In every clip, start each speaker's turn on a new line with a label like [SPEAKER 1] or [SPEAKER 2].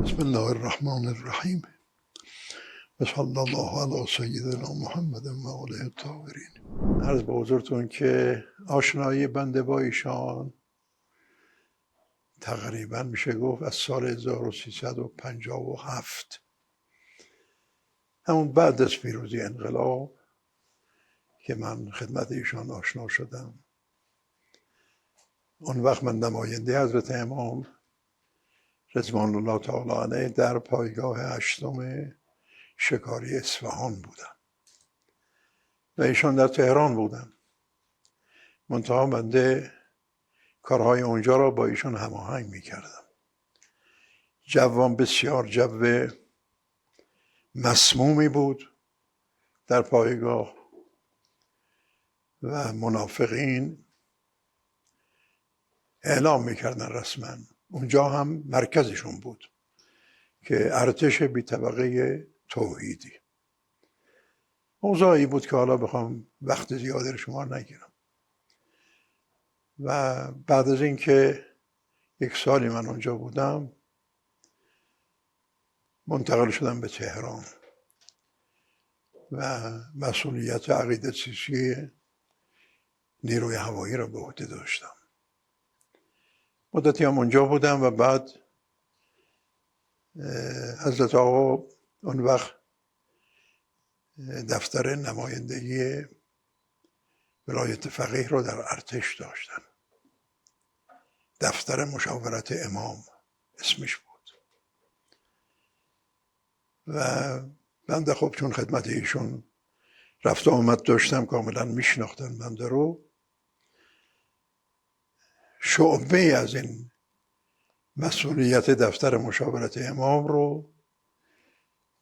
[SPEAKER 1] بسم الله الرحمن الرحیم و صلی الله علی سیدنا محمد و آله الطاهرین. عرض به حضورتون که آشنایی بنده با ایشان تقریبا میشه گفت از سال 1357، همون بعد از پیروزی انقلاب که من خدمت ایشان آشنا شدم. اون وقت من نماینده حضرت امام رضوان الله تعالی علیه در پایگاه 8 شکاری اصفهان بودم و ایشان در تهران بودن. منتها بنده کارهای اونجا را با ایشان هماهنگ میکردم. جوان بسیار جو مسمومی بود در پایگاه و منافقین اعلام میکردن رسما، اونجا هم مرکزشون بود، که ارتش بی طبقه توحیدی. اوضاعی بود که حالا بخوام وقت زیادی شما نگیرم. و بعد از اینکه 1 سالی من اونجا بودم منتقل شدم به تهران و مسئولیت عقیدت سیاسی نیروی هوایی را به عهده داشتم. مدتی هم اونجا بودم و بعد حضرت آقا اون وقت دفتر نمایندگی ولایت فقیه رو در ارتش داشتن. دفتر مشاورت امام اسمش بود. و بنده خب چون خدمت ایشون رفت و آمد داشتم، کاملا میشناختن بنده رو. شعبه از این مسئولیت دفتر مشاورت امام رو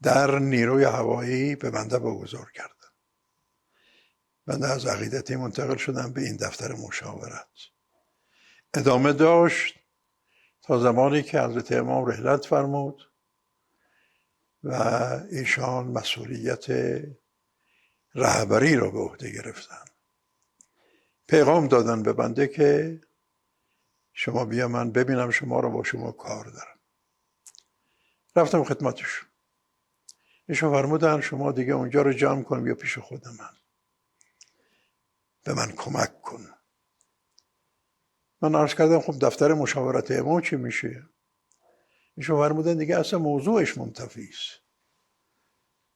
[SPEAKER 1] در نیروی هوایی به بنده واگذار کردن. بنده از عقیدتی منتقل شدم به این دفتر مشاورت. ادامه داشت تا زمانی که حضرت امام رحلت فرمود و ایشان مسئولیت رهبری را به عهده گرفتن. پیغام دادن به بنده که شما بیا من ببینم شما را، با شما کار دارم. رفتم خدمتشون. ایشان فرمودن شما دیگه اونجا رو جمع کن، بیا پیش خود من، به من کمک کن. من عرض کردم خب دفتر مشاورت امام چی میشه؟ ایشان فرمودن دیگه اصلا موضوعش منتفی است.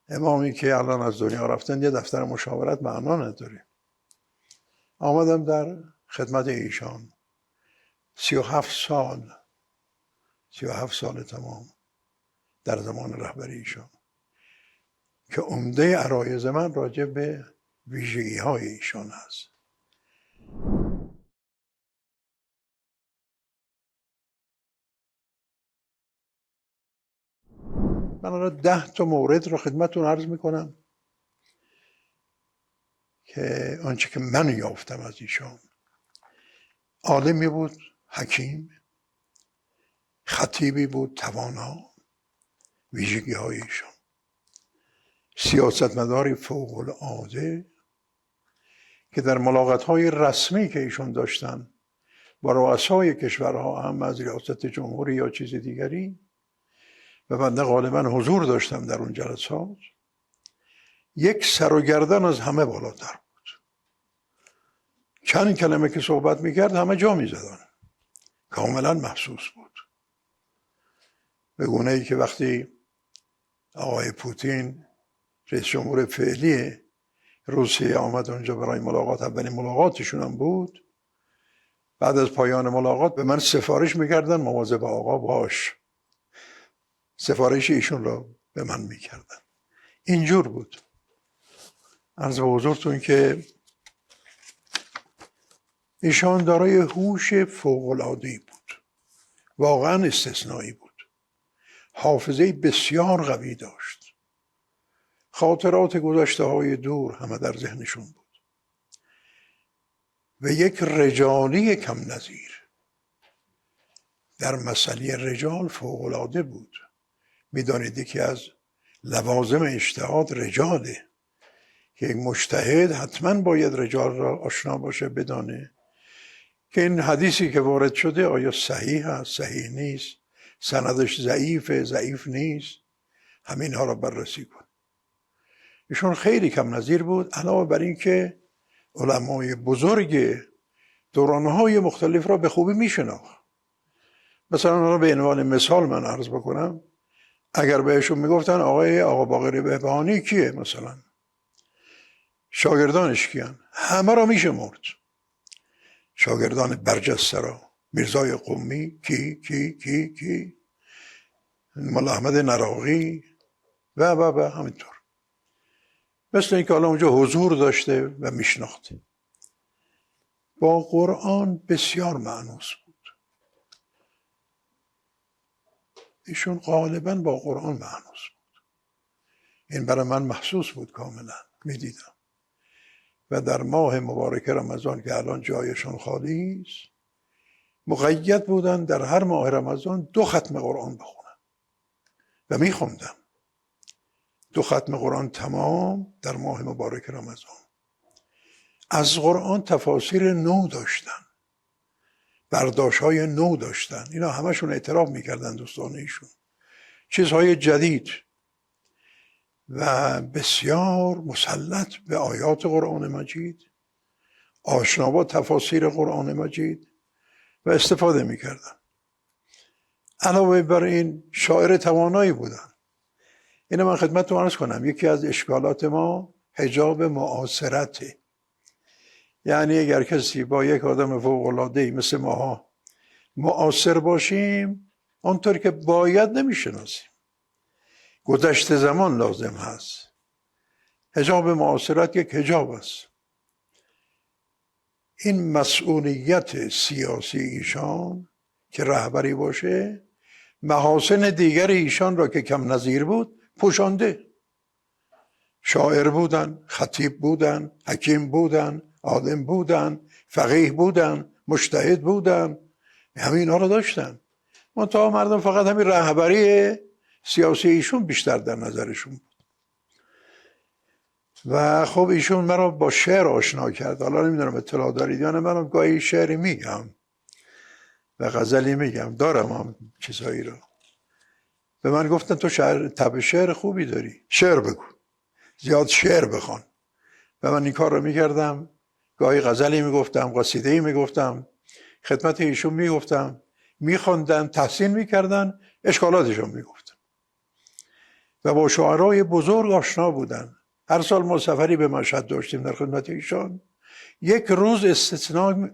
[SPEAKER 1] امامی که الان از دنیا رفتن یه دفتر مشاورت معنا نداره. آمدم در خدمت ایشان 37 سال تمام در زمان رهبری ایشان، که عمده عرایض من راجع به ویژگی های ایشان هست. من الان 10 مورد رو خدمتتون عرض میکنم که آنچه که من یافتم از ایشان. عالمی بود، حکیم، خطیبی بود توانا، ویژگی های ایشان. سیاستمداری فوق العاده که در ملاقات های رسمی که ایشان داشتن با رؤسای کشورها، هم از ریاست جمهوری یا چیز دیگری، و بنده غالبا حضور داشتم در اون جلسات، یک سر و گردن از همه بالاتر بود. چند کلمه که صحبت میکرد همه جا میزدن، کاملا محسوس بود. به گونه ای که وقتی آقای پوتین رئیس جمهور فعلی روسیه آمد اونجا برای ملاقات، اولین ملاقاتشون هم بود، بعد از پایان ملاقات به من سفارش میکردن مواظب آقا باش. سفارش ایشون رو به من میکردن. اینجور بود. عرض به حضورتون که ایشان دارای هوش فوق‌العاده‌ای بود، واقعا استثنایی بود. حافظه بسیار قوی داشت. خاطرات گذشته های دور همه در ذهنشون بود و یک رجالی کم نظیر در مسئله رجال فوق‌العاده بود. میدانید یکی از لوازم اجتهاد رجاله، که یک مجتهد حتما باید رجال را آشنا باشه، بدانه که این حدیثی که وارد شده آیا صحیح است، صحیح نیست، سندش ضعیف نیست، همین ها را بررسی کن. ایشون خیلی کم نظیر بود، علاوه بر این که علمای بزرگ دورانهای مختلف را به خوبی میشناخت. مثلا به عنوان مثال من عرض بکنم، اگر بهشون میگفتن آقا باقر بهبهانی کیه، مثلا شاگردانش کیان، همه را میشمرد. شاگردان برجسته را، میرزای قمی کی مولا احمد نراقی و همینطور. مثل اینکه حالا اونجا حضور داشته و میشناخته. با قرآن بسیار مانوس بود. ایشون غالبا با قرآن مانوس بود. این برای من محسوس بود، کاملا میدیدم. و در ماه مبارک رمضان که الان جایشان خالی است، مقید بودن در هر ماه رمضان 2 ختم قرآن بخونن و میخوندم 2 ختم قرآن تمام در ماه مبارک رمضان. از قرآن تفاسیر نو داشتن، برداشت‌های نو داشتن. اینا همشون اعتراف میکردن دوستان ایشون، چیزهای جدید و بسیار مسلط به آیات قرآن مجید، آشنا با تفاسیر قرآن مجید و استفاده میکردن. علاوه بر این شاعر توانایی بودن. اینو من خدمتتون عرض کنم، یکی از اشکالات ما حجاب معاصرته. یعنی اگر کسی با یک آدم فوق‌العاده‌ای مثل ماها معاصر باشیم، آنطور که باید نمیشناسیم. گذشته زمان لازم هست. حجاب معاصرت یک حجاب است. این مسئولیت سیاسی ایشان که رهبری باشه، محاسن دیگر ایشان را که کم نظیر بود پوشانده. شاعر بودن، خطیب بودن، حکیم بودن، عالم بودن، فقیه بودن، مجتهد بودن، همین ها را داشتن. منتها مردم فقط همین رهبری سیاسی ایشون بیشتر در نظرشون بود. و خب ایشون مرا با شعر آشنا کرد. حالا نمیدونم اطلاع دارید یا نه، من گاهی شعری میگم و غزلی میگم، دارم هم چیزایی رو. به من گفتن تو طبع شعر خوبی داری، شعر بگو، زیاد شعر بخوان. و من این کار رو میکردم. گاهی غزلی میگفتم، قصیده‌ای میگفتم، خدمت ایشون میگفتم، میخوندن، تحسین میکردن، اشکالاتشون میگفتم. و با شعرای بزرگ آشنا بودن. هر سال ما سفری به مشهد داشتیم در خدمت ایشان. یک روز استثناء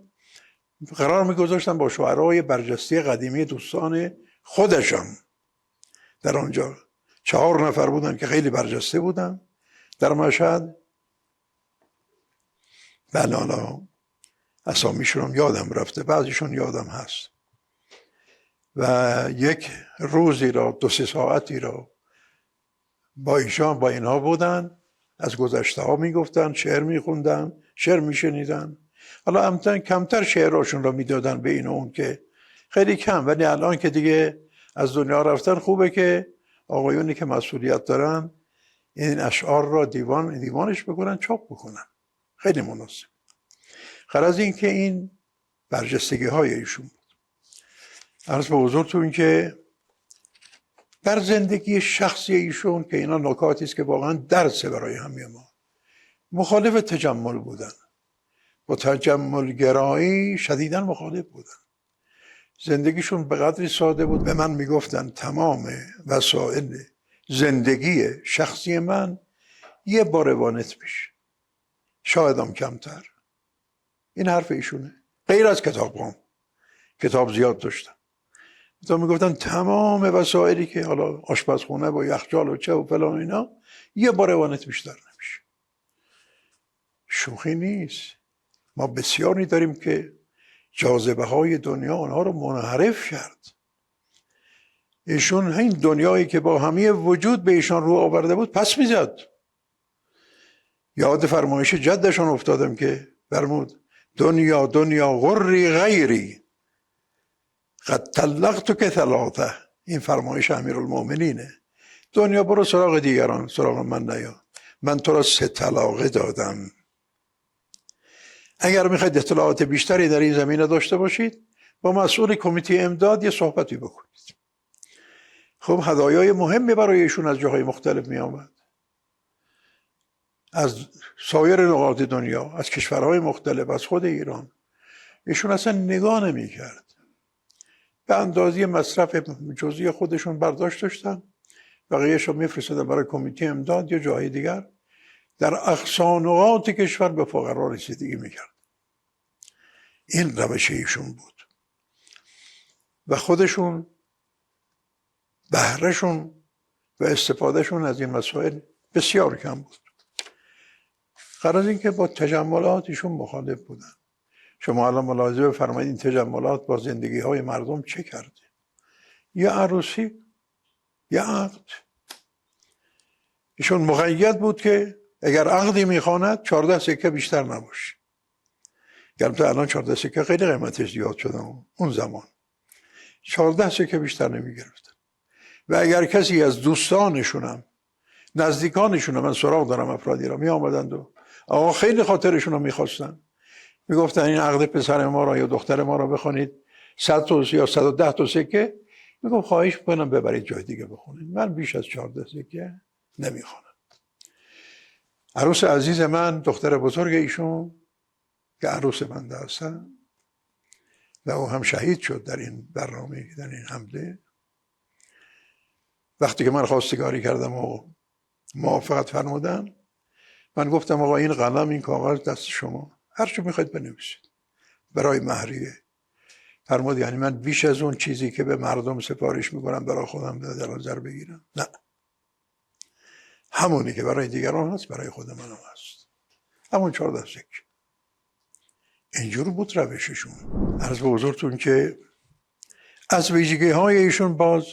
[SPEAKER 1] قرار میگذاشتم با شعرای برجسته قدیمی دوستان خودشان در آنجا. 4 نفر بودن که خیلی برجسته بودن در مشهد. بله، حالا اسامیشون یادم رفته، بعضیشون یادم هست. و یک روزی را 2-3 ساعتی را با ایشان، با اینها بودن، از گذشته ها میگفتن، شعر میخوندن، شعر میشنیدن. حالا همتن کمتر شعراشون را میدادن به این و اون، که خیلی کم. ولی الان که دیگه از دنیا رفتن، خوبه که آقایونی که مسئولیت دارن این اشعار را دیوانش بکنن، چاپ بکنن. خیلی مناسب. غرض این که این برجستگی های ایشون بود. عرض به حضورتون که در زندگی شخصی ایشون، که اینا نکاتی است که واقعا درسه برای همه ما، مخالف تجمل بودن. با تجمل گرایی شدیداً مخالف بودن. زندگیشون به قدری ساده بود. به من میگفتن تمام وسایل زندگی شخصی من 1 بار وانت میشه، شاید هم کمتر. این حرف ایشونه. غیر از کتاب زیاد داشتم. تا میگفتن تمام وسایلی که حالا آشپزخونه با یخچال و چه و فلان اینا 1 بار وانت بیشتر نمیشه. شوخی نیست. ما بسیاری داریم که جاذبه های دنیا آنها رو منحرف کرد. ایشون این دنیایی که با همه وجود به ایشان رو آورده بود پس میزد. یاد فرمایش جدشان افتادم که فرمود دنیا غری غیری قد طلقت که 3. این فرمایش امیرالمومنینه. دنیا برو سراغ دیگران، سراغ من نیا. من تو را 3 طلاقه دادم. اگر میخواید اطلاعات بیشتری در این زمینه داشته باشید، با مسئول کمیته امداد یه صحبتی بکنید. خب هدایای مهمی برای ایشون از جاهای مختلف می آمد، از سایر نقاط دنیا، از کشورهای مختلف، از خود ایران. ایشون اصلا نگاه نمی کرد، به اندازه مصرف جزئی خودشون برداشت داشتن، بقیه‌اش رو میفرستادن برای کمیته امداد یا جاهای دیگر. در اقصا نقاط کشور به فقرا رسیدگی میکرد. این روش ایشون بود و خودشون بهرهشون و استفادهشون از این مسائل بسیار کم بود. قرار از این که با تجملات ایشون مخالف بودن. شما الان ملاحظه بفرمایید این تجملات با زندگی های مردم چه کرده؟ یه عروسی، یه عقد. ایشون مقید بود که اگر عقدی میخواند 14 سکه بیشتر نباشه. البته الان 14 سکه خیلی قیمتش زیاد شده، اون زمان 14 سکه بیشتر نمیگرفتن. و اگر کسی از دوستانشونم نزدیکانشون، من سراغ دارم افرادی را، می آمدند و آقا خیلی خاطرشون رو میخواستن، میگفتن این عقد پسر ما را یا دختر ما را بخونید 100 تا یا 110 تا سکه. میگم خواهش میکنم ببرید جای دیگه بخونید، من بیش از 14 سکه نمیخوانم. عروس عزیز من، دختر بزرگ ایشون که عروس بنده هستن و او هم شهید شد در این برنامه، در این حمله، وقتی که من خواستگاری کردم و موافقت فرمودن، من گفتم آقا این قلم، این کاغذ دست شما، هر چی میخواید بنویسید برای مهریه. فرمود یعنی من بیش از اون چیزی که به مردم سفارش میکنم برای خودم در نظر بگیرم؟ نه، همونی که برای دیگران هست برای خود من هم هست، همون 14 سکه. اینجور بود روششون. عرض به حضورتون که از ویژگی های ایشون باز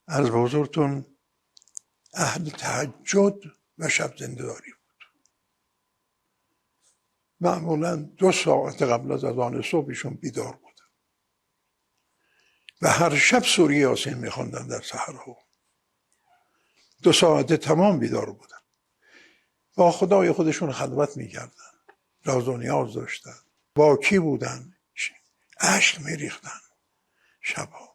[SPEAKER 1] عرض به حضورتون اهل تهجد و شب زنده‌داری بود. معمولا 2 ساعت قبل از اذان صبح ایشون بیدار بودن و هر شب سوره یاسین میخوندن در سحرها. 2 ساعت تمام بیدار بودن، با خدای خودشون خلوت میکردن، راز و نیاز داشتن، باکی بودن، اشک میریختن شبها.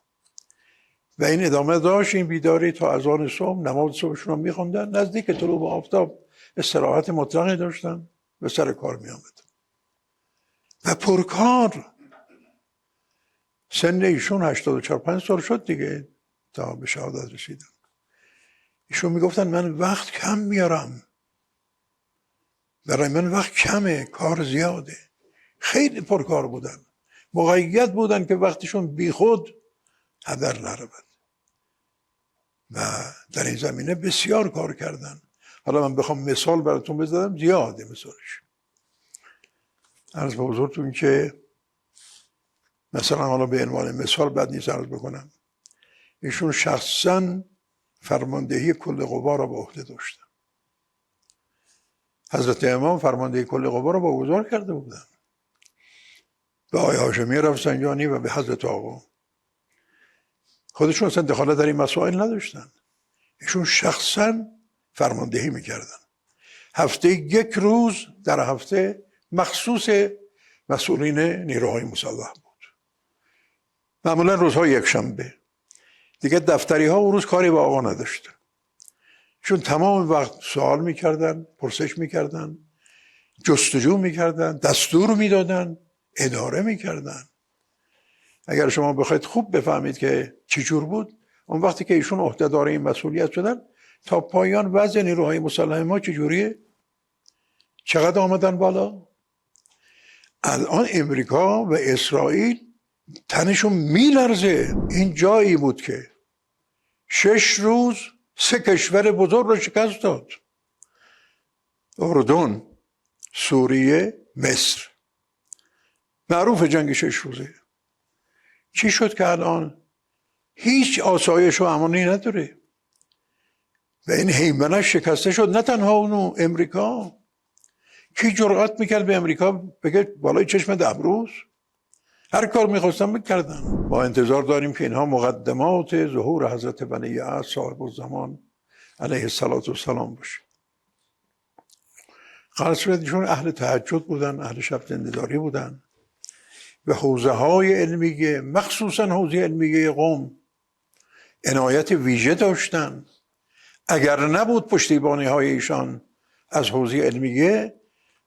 [SPEAKER 1] و این ادامه داشت، این بیداری تا اذان صبح. نماز صبحشون رو میخوندن، نزدیک طلوع آفتاب استراحت مطلقی داشتن و سر کار میآمدن و پرکار. سن ایشون 84-85 سال شد دیگه تا به شهادت رسیدن. ایشون میگفتن من وقت کم میارم، برای من وقت کمه، کار زیاده. خیلی پرکار بودن، مقید بودن که وقتشون بی خود هدر نرود و در این زمینه بسیار کار کردن. حالا من بخوام مثال براتون بزنم زیاده مثالش. عرض به حضورتون که مثلا حالا به عنوان مثال بعد نیست عرض بکنم، ایشون شخصا فرماندهی کل قوا را به عهده داشتن. حضرت امام فرماندهی کل قوا را واگذار کرده بودن به آقای هاشمی رفسنجانی و به حضرت آقا. خودشون اصلا دخالت در این مسائل نداشتن، ایشون شخصا فرماندهی میکردن. هفته 1 روز در هفته مخصوص مسئولین نیروهای مسلح بود، معمولا روزهای یکشنبه. دیگه دفتری ها اون روز کاری با آقا نداشتن، چون تمام وقت سوال میکردن، پرسش میکردن، جستجو میکردن، دستور میدادن، اداره میکردن. اگر شما بخواید خوب بفهمید که چجور بود، اون وقتی که ایشون عهدهدار این مسئولیت شدن، تا پایان وضع نیروهای مسلح ما چجوریه؟ چقدر آمدن بالا؟ الان امریکا و اسرائیل تنشون میلرزه. این جایی بود که 6 روز 3 کشور بزرگ رو شکست داد: اردن، سوریه، مصر. معروف جنگ 6 روزه. چی شد که الان هیچ آسایش و امانی نداره و این هیمنه شکسته شد؟ نه تنها اونو، امریکا. کی جرأت میکرد به امریکا بگه بالای چشم دبروس؟ هر کار میخواستن میکردن. ما انتظار داریم که اینها مقدمات ظهور حضرت بنی اسد صاحب الزمان علیه السلام باشه. قصدشون اهل تهجد بودن، اهل شب زنده‌داری بودن و حوزه های علمیه، مخصوصا حوزه علمیه قم عنایت ویژه داشتن. اگر نبود پشتیبانی های ایشان از حوزه علمیه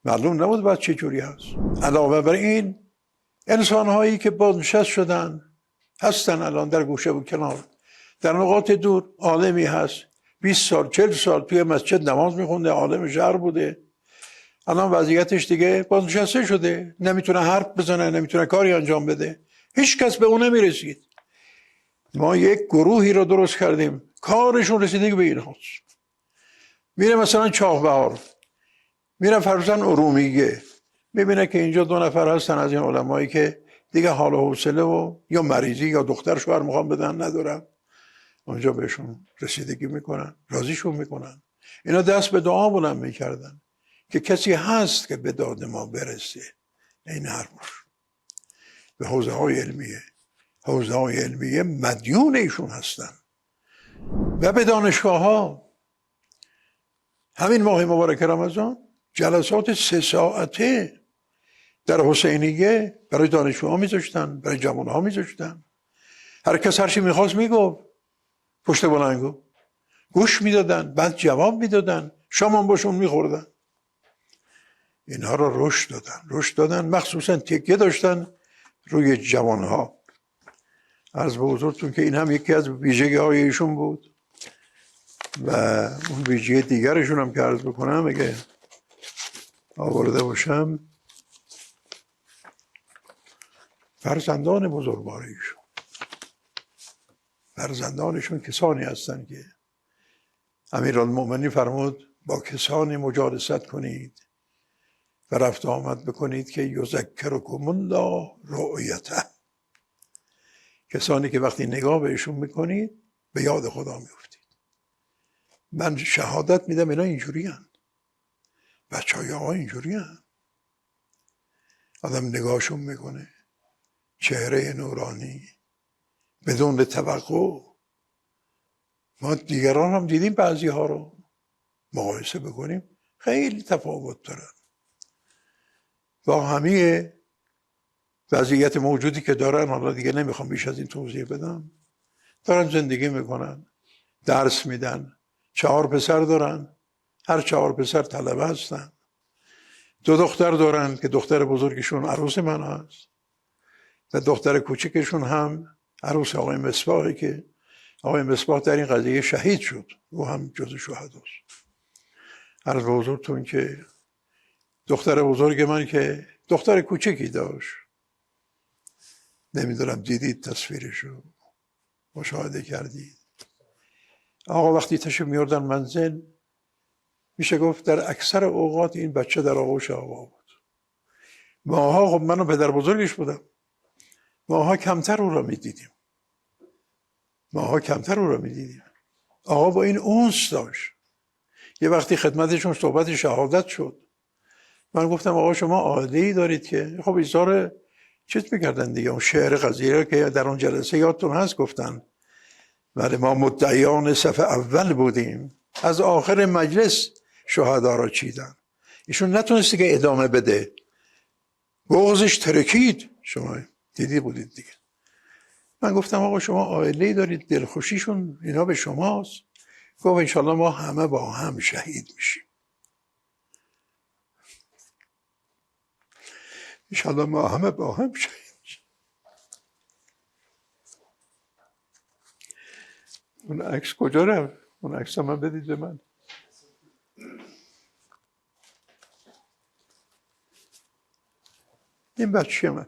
[SPEAKER 1] معلوم نبود باید چه جوری هست. علاوه بر این انسان هایی که بازنشست شدن هستن الان در گوشه و کنار، در نقاط دور عالمی هست 20 سال 40 سال توی مسجد نماز میخونده، عالم شهر بوده، الان وضعیتش دیگه بازنشسته شده، نمیتونه حرف بزنه، نمیتونه کاری انجام بده، هیچ کس به اون نمیرسید. ما یک گروهی رو درست کردیم کارشون رسیده به این هاست. میره مثلا چاهبهار، میره فرزن ارومیه، میبینه که اینجا 2 نفر هستن از این علمایی که دیگه حال و حوصله و یا مریضی یا دختر شوهر میخوام بدن ندارن، اونجا بهشون رسیدگی میکنن، راضیشون میکنن. اینا دست به دعا بلند میکردن که کسی هست که به داد ما برسه. این حرفش به حوزه های علمیه، حوزه های علمیه مدیون ایشون هستن. و به دانشگاه ها همین ماه مبارک رمضان جلسات 3 ساعته در حسینیه برای دانشجوها میذاشتن، برای جوانها میذاشتن. هر کس هر چی میخواست میگفت، پشت بلند گفت، گوش میدادن، بعد جواب میدادن، شام هم باشون میخوردن. اینها رو رشد دادن، مخصوصا تکیه داشتن روی جوانها. عرض به حضورتون که این هم یکی از ویژگی های ایشون بود. و اون ویژگی دیگرشون هم که عرض بکنم اگه آورده باشم، فرزندان بزرگوار ایشون، فرزندانشون کسانی هستند که امیرالمؤمنین فرمود با کسانی مجالست کنید و رفت آمد بکنید که یذکرکم الله رؤیته، کسانی که وقتی نگاه بهشون میکنید به یاد خدا میفتید. من شهادت میدم اینا اینجوری هستند، بچه های آقا اینجوری هستند. آدم نگاهشون میکنه، چهره نورانی بدون توقع. ما دیگران هم دیدیم بعضی ها رو مقایسه بکنیم خیلی تفاوت دارن. با همه وضعیت موجودی که دارن، حالا دیگه نمیخوام بیش از این توضیح بدم، دارن زندگی میکنن، درس میدن، 4 پسر دارن، هر 4 پسر طلبه هستن، 2 دختر دارن که دختر بزرگشون عروس من هست و دختر کوچکشون هم عروس آقای مصباحی که آقای مصباح در این قضیه شهید شد، او هم جز شهداست. عرض به حضورتون که دختر بزرگ من که دختر کوچکی داشت، نمیدونم دیدید تصویرشو، مشاهده کردید. آقا وقتی تشریف میاردن منزل، میشه گفت در اکثر اوقات این بچه در آغوش آقا بود. ماها خب من و پدر بزرگش بودم، ماها کمتر او را میدیدیم، آقا با این انس داشت. یه وقتی خدمتشون صحبت شهادت شد، من گفتم آقا شما عاده‌ای دارید که خب ایزار چیز میکردن دیگه، اون شعر قضیه که در اون جلسه یادتون هست گفتن ولی ما مدعیان صف اول بودیم، از آخر مجلس شهدا را چیدن. ایشون نتونستی که ادامه بده، بغضش ترکید، شما دیدی بودید دیگه. من گفتم آقا شما عائله‌ای دارید، دلخوشیشون اینا به شماست. گفت انشالله ما همه با هم شهید میشیم، انشالله ما همه با هم شهید میشیم. اون عکس کجا رفت؟ اون عکس من بدید به من. این بچه من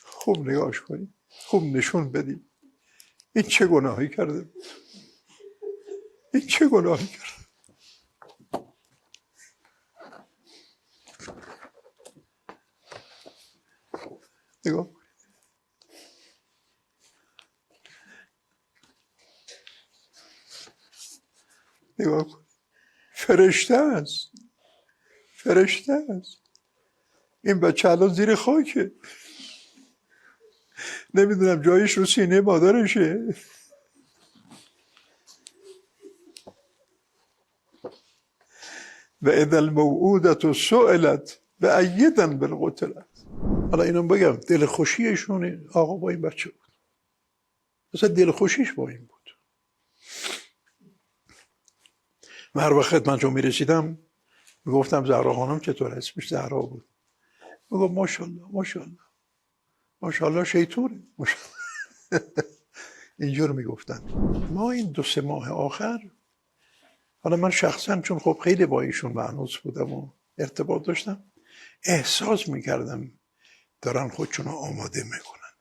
[SPEAKER 1] خوب نگاهش کنید، خوب نشون بدید این چه گناهی کرده، این چه گناهی کرده. نگاه کنید، نگاه کنید، فرشته است، فرشته است. این بچه الان زیر خاکه، نمیدونم جایش رو سینه مادرشه. و اذا الموعودة سئلت بأی ذنب قتلت. حالا اینو بگم، دل خوشیشون آقا با این بچه بود، مثلا دل خوشیش با این بود. من هر وقت من چون میرسیدم میگفتم زهرا خانم چطور؟ اسمش زهرا بود. میگفت ماشاءالله ماشاءالله ماشاءالله شیطوره اینجور میگفتن. ما این 2-3 ماه آخر، حالا من شخصا چون خب خیلی با ایشون معنوس بودم و ارتباط داشتم، احساس میکردم دارن خودشون رو آماده میکنن.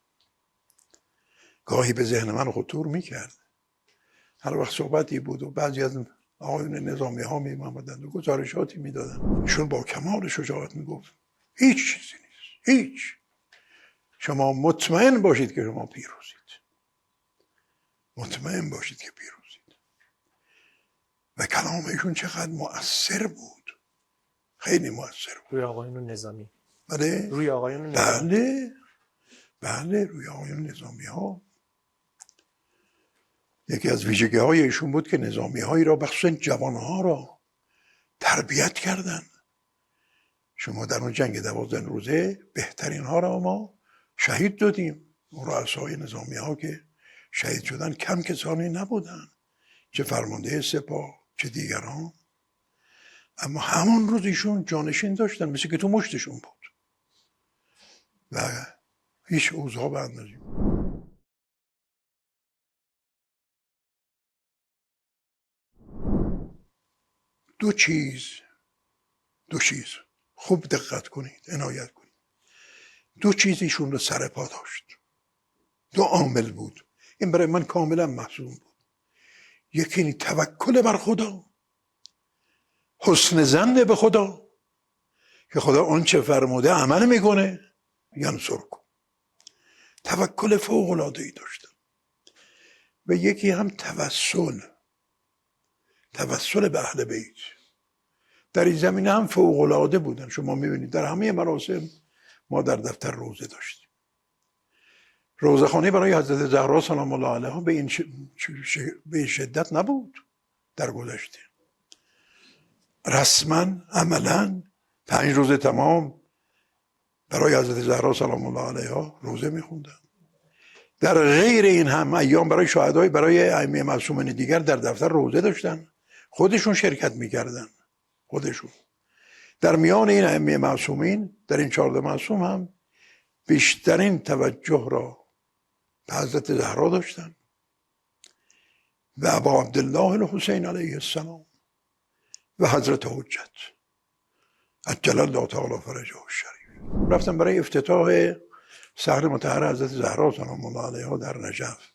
[SPEAKER 1] گاهی به ذهن من خطور میکرد. هر وقت صحبتی بود و بعضی از آقایون نظامی ها میامدند و گزارشاتی میدادن، ایشون با کمال شجاعت میگفت هیچ چیزی نیست، هیچ، شما مطمئن باشید که شما پیروزید، مطمئن باشید که پیروزید. و کلام ایشون چقدر مؤثر بود، خیلی مؤثر بود.
[SPEAKER 2] روی آقایون نظامی.
[SPEAKER 1] بله؟
[SPEAKER 2] روی آقایون نظامی.
[SPEAKER 1] بله روی آقایون نظامی ها. یکی از ویژگی های ایشون بود که نظامی هایی را، بخصوصا جوان ها را تربیت کردن. شما در اون جنگ 12 روزه بهترین ها را ما شهید دادیم. اون رؤسای نظامی ها که شهید شدن کم کسانی نبودن، چه فرمانده سپاه چه دیگران. اما همون روز ایشون جانشین داشتن، مثل که تو مشتشون بود و هیچ اوضاع به اندازی. دو چیز خوب دقت کنید، عنایت کنید. دو چیز ایشون رو سر پا داشت، دو عامل بود. این برای من کاملا محسوم بود. یکی توکل بر خدا، حسن ظن به خدا که خدا آنچه فرموده عمل میکنه، ینصرکم. توکل فوق العاده ای داشتن. و یکی هم توسل به اهل بیت. در این زمینه هم فوق العاده بودن. شما میبینید در همه مراسم ما در دفتر روزه داشتیم. روزخوانی برای حضرت زهرا سلام الله علیها به این شدت نبود در گذشته. رسما عملا 5 روز تمام برای حضرت زهرا سلام الله علیها روزه میخوندن. در غیر این هم ایام برای شهدای، برای ائمه معصومین دیگر در دفتر روزه داشتن، خودشون شرکت میکردن. خودشون در میان این ائمه معصومین، در این 14 معصوم هم بیشترین توجه را به حضرت زهرا داشتن و ابا عبدالله الحسین علیه السلام و حضرت حجت عجل الله تعالی فرجه الشریف. رفتم برای افتتاح صحن مطهر حضرت زهرا سلام الله علیها در نجف،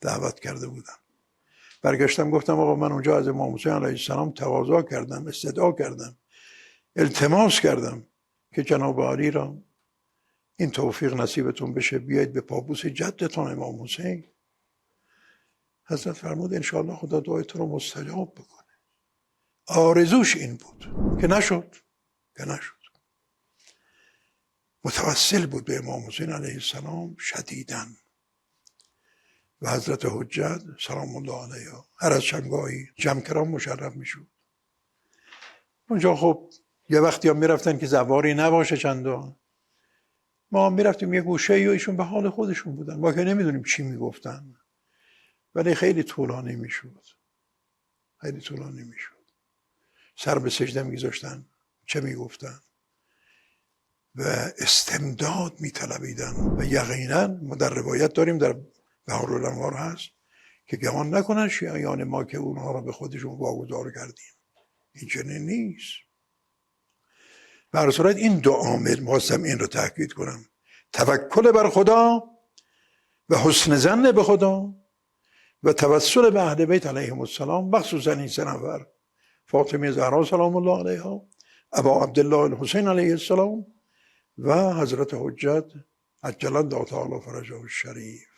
[SPEAKER 1] دعوت کرده بودم. برگشتم گفتم آقا من اونجا از امام حسین علیه السلام تقاضا کردم، استدعا کردم، التماس کردم که جناب عالی را این توفیق نصیبتون بشه بیاید به پابوس جدتان امام حسین. حضرت فرمود انشاءالله خدا دعای تو رو مستجاب بکنه. آرزوش این بود که نشد. متوسل بود به امام حسین علیه السلام شدیداً و حضرت حجت سلام الله علیها. هر از چندگاهی جمع کرام مشرف میشد. اونجا خب یه وقتی هم میرفتن که زواری نباشه چندان، ما هم میرفتیم یه گوشه و ایشون به حال خودشون بودن، ما که نمیدونیم چی میگفتن، ولی خیلی طولانی میشد. سر به سجده میگذاشتن، چه میگفتن و استمداد میطلبیدن. و یقینا ما در روایت داریم، در بهارالانوار هست که گمان نکنن شیعیان ما که اونها را به خودشون واگذار کردیم. این چنین نیست. به هر صورت این دو عامل، می‌خواستم این رو تاکید کنم، توکل بر خدا و حسن ظن به خدا و توسل به اهل بیت علیهم السلام، مخصوصا این 3 نفر، فاطمه زهرا سلام الله علیها، ابا عبدالله الحسین علیه السلام و حضرت حجت عجل الله تعالی فرجه الشریف.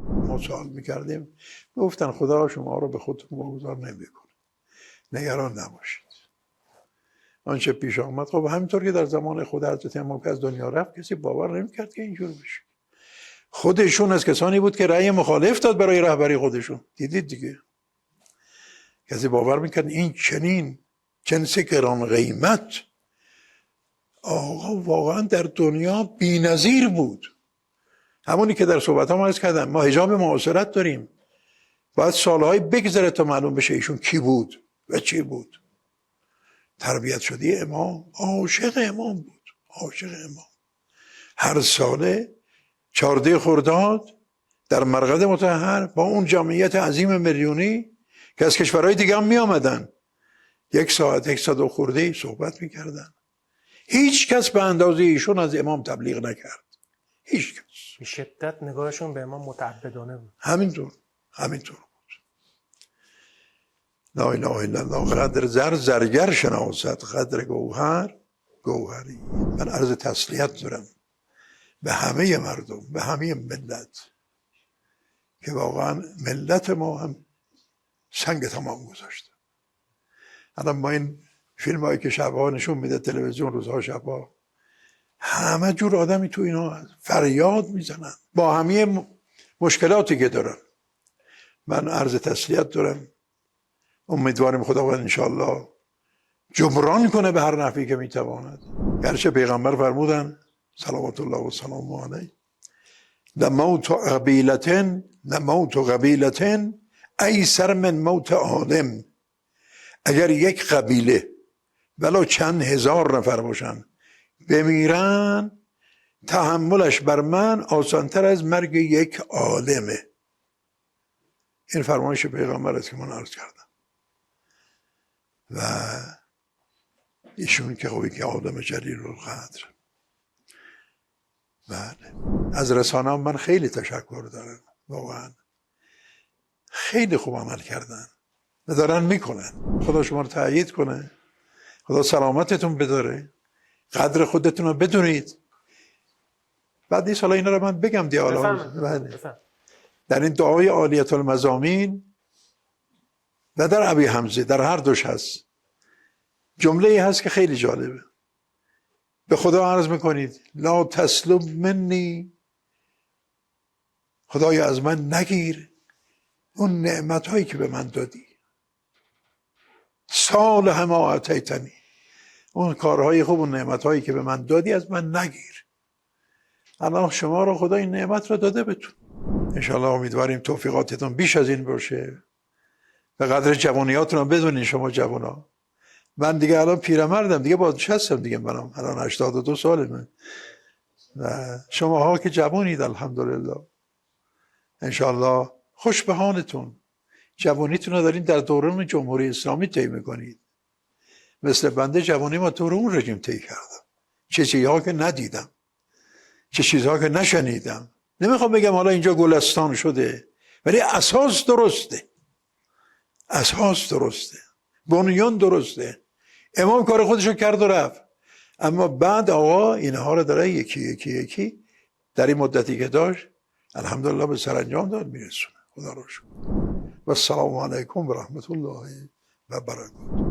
[SPEAKER 1] ما سوال میکردیم، گفتن خدا شما رو به خودتون واگذار نمیکنه، نگران نباشید. آنچه پیش آمد، خب همینطور که در زمان خود حضرت امام که از دنیا رفت، کسی باور نمیکرد که اینجور بشه. خودشون از کسانی بود که رأی مخالف داد برای رهبری خودشون. دیدید دیگه، کسی باور میکرد این چنین جنس گران قیمت آقا واقعا در دنیا بی‌نظیر بود. همونی که در صحبت هم عرض کردم، ما حجاب معاصرت داریم، باید سالهای بگذره تا معلوم بشه ایشون کی بود و چی بود. تربیت شدی امام، عاشق امام بود، عاشق امام. هر ساله 14 خرداد در مرقد مطهر با اون جمعیت عظیم میلیونی که از کشورهای دیگه هم می آمدن، 1 ساعت 100 خورده صحبت میکردن. هیچ کس به اندازه ایشون از امام تبلیغ نکرد، هیچ کس.
[SPEAKER 2] به شدت نگاهشون به امام متعبدانه بود.
[SPEAKER 1] همینطور بود. لا اله الا الله. قدر زر زرگر شناسد، قدر گوهر گوهری. من عرض تسلیت دارم به همه مردم، به همه ملت، که واقعا ملت ما هم سنگ تمام گذاشته. الان با این فیلم هایی که شبها نشون میده تلویزیون، روزها شبها، همه جور آدمی تو اینا هست. فریاد میزنن با همه مشکلاتی که دارن. من عرض تسلیت دارم، امیدواریم خداوند انشاءالله جبران کنه به هر نحوی که میتواند. گرچه پیغمبر فرمودن صلوات الله و سلام علیه لموت قبیلة ایسر من موت عالم. اگر یک قبیله ولو چند هزار نفر باشن بمیرن، تحملش بر من آسانتر از مرگ یک عالمه. این فرمایش پیغمبر است که من عرض کردم. و ایشون که خوبی که عالم جلیل القدر. بله، از رسانه من خیلی تشکر دارم، واقعا خیلی خوب عمل کردن و دارن میکنن. خدا شما رو تأیید کنه، خدا سلامتتون بداره، قدر خودتون رو بدونید. بعد این سالا اینا رو من بگم در این دعای عالیت المضامین و در ابی حمزه، در هر دوش هست جمله ای هست که خیلی جالبه. به خدا عرض میکنید لا تسلب منی، خدایا از من نگیر اون نعمت هایی که به من دادی. صالح ما آتیتنی، اون کارهای خوب و نعمت هایی که به من دادی از من نگیر. الان شما رو خدا این نعمت رو داده بهتون. انشاءالله امیدواریم توفیقاتتون بیش از این باشه. به قدر جوانیاتون هم بدونین شما جوانا. من دیگه الان پیرمردم، دیگه بازنشستم دیگه، منم الان 82 سالمه و شماها که جوانید الحمدلله. انشاءالله خوش به حالتون، جوانیتون رو دارین در دوران جمهوری اسلامی طی میکنید. مثل بنده جوانی ما تو اون رژیم طی کردم، چه چیزها که ندیدم، چه چیزها که نشنیدم. نمیخوام بگم حالا اینجا گلستان شده، ولی اساس درسته، اساس درسته، بنیان درسته. امام کار خودشو کرد و رفت، اما بعد آقا اینها رو داره یکی در این مدتی که داشت الحمدلله به سرانجام داد میرسونه. خدا رو شکر. و السلام علیکم و رحمت الله و برکاته.